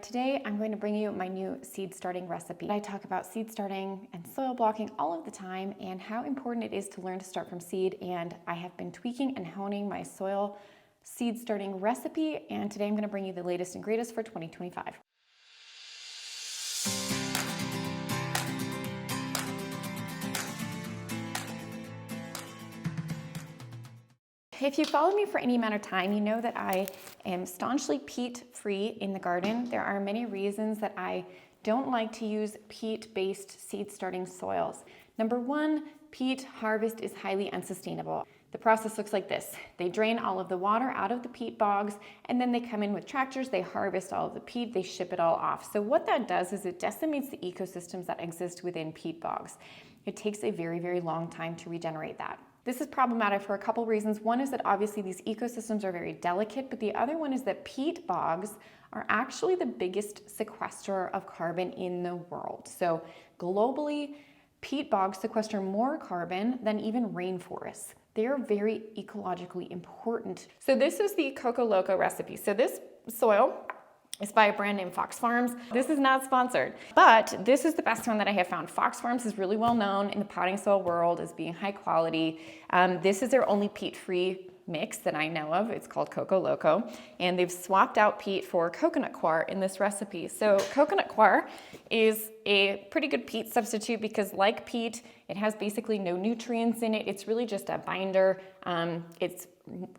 Today, I'm going to bring you my new seed starting recipe. I talk about seed starting and soil blocking all of the time and how important it is to learn to start from seed. And I have been tweaking and honing my soil seed starting recipe. And today I'm going to bring you the latest and greatest for 2025. If you follow me for any amount of time, you know that I am staunchly peat-free in the garden. There are many reasons that I don't like to use peat-based seed starting soils. Number one, peat harvest is highly unsustainable. The process looks like this. They drain all of the water out of the peat bogs, and then they come in with tractors, they harvest all of the peat, they ship it all off. So what that does is it decimates the ecosystems that exist within peat bogs. It takes a very, very long time to regenerate that. This is problematic for a couple reasons. One is that obviously these ecosystems are very delicate, but the other one is that peat bogs are actually the biggest sequesterer of carbon in the world. So globally, peat bogs sequester more carbon than even rainforests. They are very ecologically important. So this is the Coco Loco recipe. So this soil is by a brand named Fox Farms. This is not sponsored, but this is the best one that I have found. Fox Farms is really well known in the potting soil world as being high quality. This is their only peat-free mix that I know of. It's called Coco Loco, and they've swapped out peat for coconut coir in this recipe. So coconut coir is a pretty good peat substitute because, like peat, it has basically no nutrients in it. It's really just a binder. It's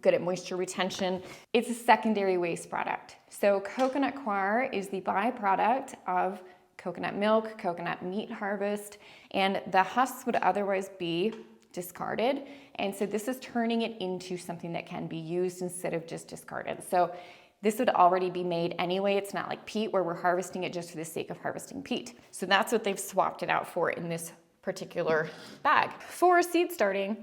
good at moisture retention. It's a secondary waste product. So coconut coir is the byproduct of coconut milk, coconut meat harvest, and the husks would otherwise be discarded. And so this is turning it into something that can be used instead of just discarded. So this would already be made anyway. It's not like peat where we're harvesting it just for the sake of harvesting peat. So that's what they've swapped it out for in this particular bag. For seed starting,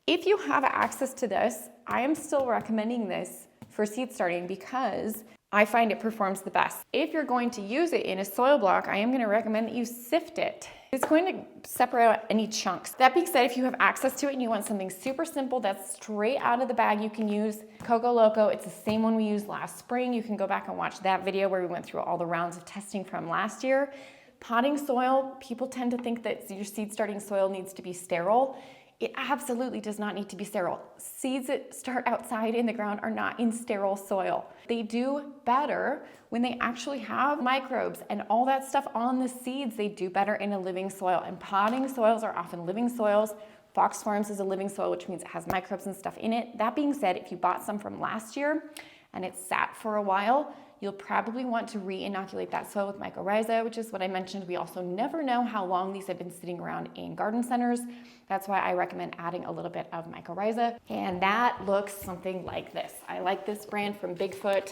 if you have access to this, I am still recommending this for seed starting because I find it performs the best. If you're going to use it in a soil block, I am going to recommend that you sift it. It's going to separate out any chunks. That being said, if you have access to it and you want something super simple that's straight out of the bag, you can use Coco Loco. It's the same one we used last spring. You can go back and watch that video where we went through all the rounds of testing from last year. Potting soil, people tend to think that your seed starting soil needs to be sterile. It absolutely does not need to be sterile. Seeds that start outside in the ground are not in sterile soil. They do better when they actually have microbes and all that stuff on the seeds. They do better in a living soil, and potting soils are often living soils. Fox Farms is a living soil, which means it has microbes and stuff in it. That being said, if you bought some from last year and it sat for a while, you'll probably want to re-inoculate that soil with mycorrhiza, which is what I mentioned. We also never know how long these have been sitting around in garden centers. That's why I recommend adding a little bit of mycorrhiza. And that looks something like this. I like this brand from Bigfoot,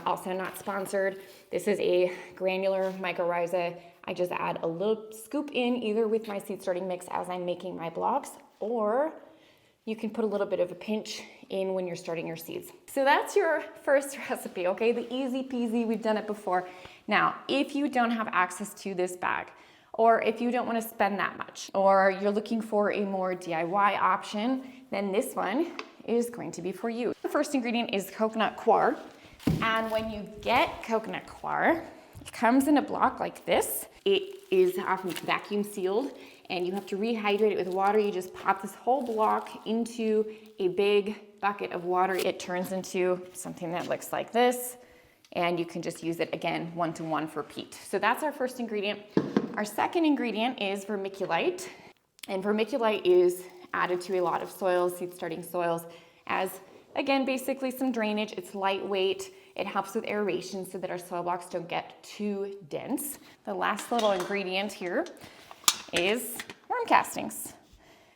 also not sponsored. This is a granular mycorrhiza. I just add a little scoop in either with my seed starting mix as I'm making my blocks, or you can put a little bit of a pinch in when you're starting your seeds. So that's your first recipe, okay? The easy peasy, we've done it before. Now, if you don't have access to this bag, or if you don't want to spend that much, or you're looking for a more DIY option, then this one is going to be for you. The first ingredient is coconut coir. And when you get coconut coir, it comes in a block like this. It is often vacuum sealed, and you have to rehydrate it with water. You just pop this whole block into a big bucket of water. It turns into something that looks like this, and you can just use it again one-to-one for peat. So that's our first ingredient. Our second ingredient is vermiculite, and vermiculite is added to a lot of soils, seed starting soils, as again, basically some drainage. It's lightweight. It helps with aeration so that our soil blocks don't get too dense. The last little ingredient here is worm castings.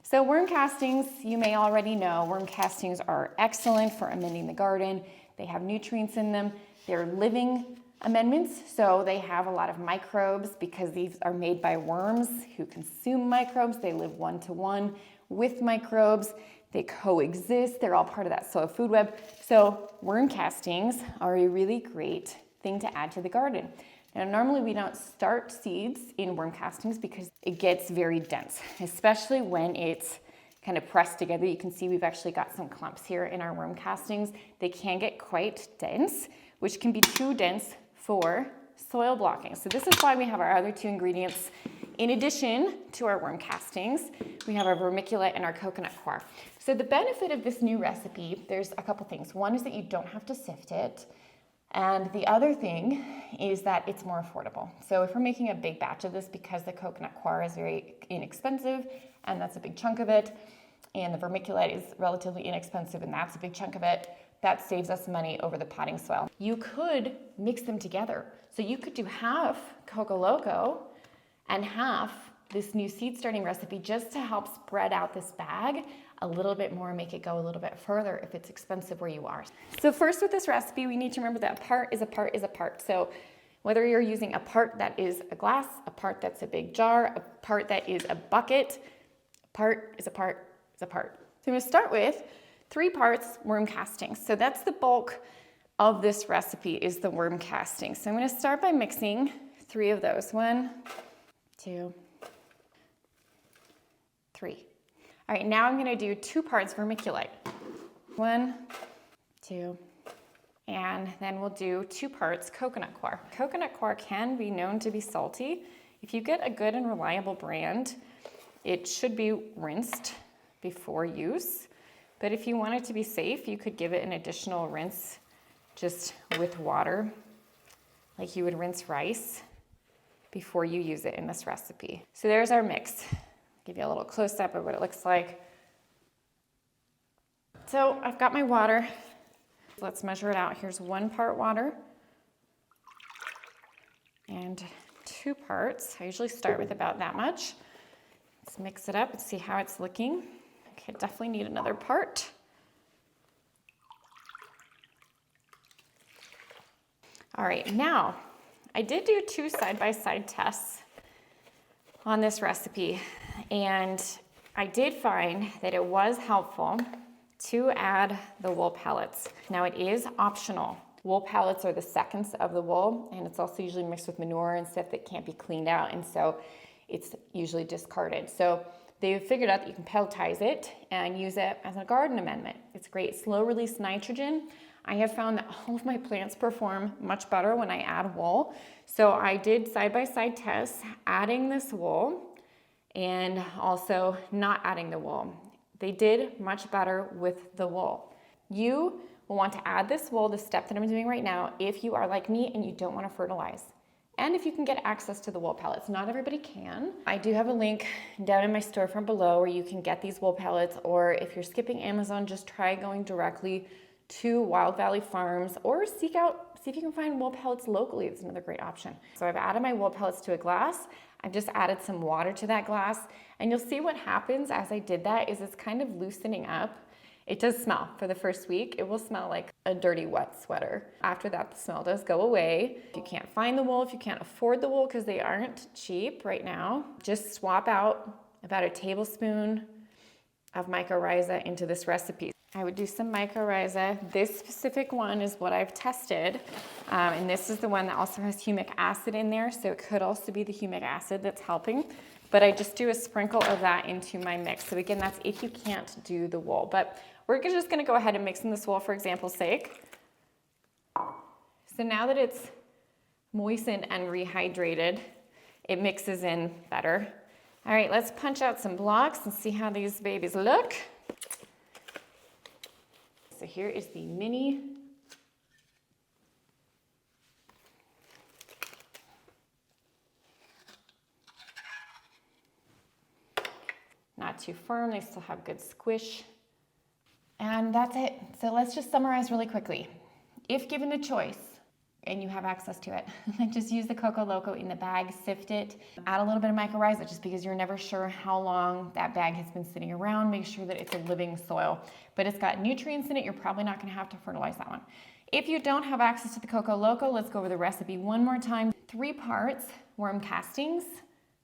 So worm castings, you may already know, worm castings are excellent for amending the garden. They have nutrients in them. They're living amendments, so they have a lot of microbes because these are made by worms who consume microbes. They live one-to-one with microbes. They coexist. They're all part of that soil food web. So worm castings are a really great thing to add to the garden. Now, normally we don't start seeds in worm castings because it gets very dense, especially when it's kind of pressed together. You can see we've actually got some clumps here in our worm castings. They can get quite dense, which can be too dense for soil blocking. So this is why we have our other two ingredients. In addition to our worm castings, we have our vermiculite and our coconut coir. So the benefit of this new recipe, there's a couple things. One is that you don't have to sift it. And the other thing is that it's more affordable. So if we're making a big batch of this, because the coconut coir is very inexpensive, and that's a big chunk of it, and the vermiculite is relatively inexpensive, and that's a big chunk of it, that saves us money over the potting soil. You could mix them together. So you could do half Coco Loco and half this new seed starting recipe just to help spread out this bag a little bit more, make it go a little bit further if it's expensive where you are. So first with this recipe, we need to remember that a part is a part is a part. So whether you're using a part that is a glass, a part that's a big jar, a part that is a bucket, a part is a part is a part. So I'm gonna start with 3 parts worm castings. So that's the bulk of this recipe, is the worm casting. So I'm gonna start by mixing 3 of those. 1, 2, 3. All right, now I'm gonna do 2 parts vermiculite. 1, 2, and then we'll do 2 parts coconut coir. Coconut coir can be known to be salty. If you get a good and reliable brand, it should be rinsed before use. But if you want it to be safe, you could give it an additional rinse just with water, like you would rinse rice before you use it in this recipe. So there's our mix. Give you a little close-up of what it looks like. So I've got my water. Let's measure it out. Here's 1 part water and 2 parts. I usually start with about that much. Let's mix it up and see how it's looking. Okay, definitely need another part. All right, now I did do 2 side-by-side tests on this recipe, and I did find that it was helpful to add the wool pellets. Now it is optional. Wool pellets are the seconds of the wool, and it's also usually mixed with manure and stuff that can't be cleaned out, and so it's usually discarded. So they've figured out that you can pelletize it and use it as a garden amendment. It's great, slow release nitrogen. I have found that all of my plants perform much better when I add wool. So I did side-by-side tests, adding this wool and also not adding the wool. They did much better with the wool. You will want to add this wool, the step that I'm doing right now, if you are like me and you don't want to fertilize. And if you can get access to the wool pellets. Not everybody can. I do have a link down in my storefront below where you can get these wool pellets, or if you're skipping Amazon, just try going directly to Wild Valley Farms, or see if you can find wool pellets locally. It's another great option. So I've added my wool pellets to a glass. I've just added some water to that glass, and you'll see what happens as I did that is it's kind of loosening up. It does smell for the first week. It will smell like a dirty, wet sweater. After that, the smell does go away. If you can't find the wool, if you can't afford the wool, because they aren't cheap right now, just swap out about a tablespoon of mycorrhiza into this recipe. I would do some mycorrhiza. This specific one is what I've tested, and this is the one that also has humic acid in there, so it could also be the humic acid that's helping. But I just do a sprinkle of that into my mix. So again, that's if you can't do the wool. But we're just gonna go ahead and mix in this wool for example's sake. So now that it's moistened and rehydrated, it mixes in better. All right, let's punch out some blocks and see how these babies look. So here is the mini not too firm, they still have good squish. And that's it. So let's just summarize really quickly. If given the choice and you have access to it, just use the Coco Loco in the bag, sift it, add a little bit of mycorrhiza just because you're never sure how long that bag has been sitting around. Make sure that it's a living soil, but it's got nutrients in it. You're probably not gonna have to fertilize that one. If you don't have access to the Coco Loco, let's go over the recipe one more time. 3 parts worm castings,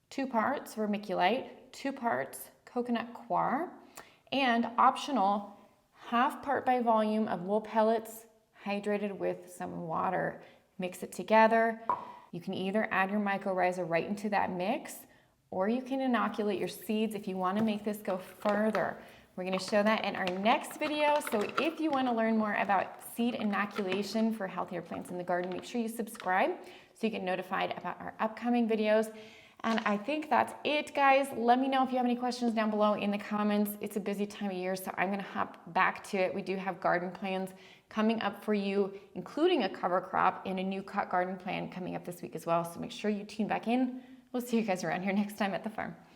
2 parts vermiculite, 2 parts coconut coir, and optional half part by volume of wool pellets hydrated with some water. Mix it together. You can either add your mycorrhiza right into that mix, or you can inoculate your seeds if you want to make this go further. We're going to show that in our next video. So if you want to learn more about seed inoculation for healthier plants in the garden, make sure you subscribe so you get notified about our upcoming videos. And I think that's it, guys. Let me know if you have any questions down below in the comments. It's a busy time of year, so I'm gonna hop back to it. We do have garden plans coming up for you, including a cover crop and a new cut garden plan coming up this week as well. So make sure you tune back in. We'll see you guys around here next time at the farm.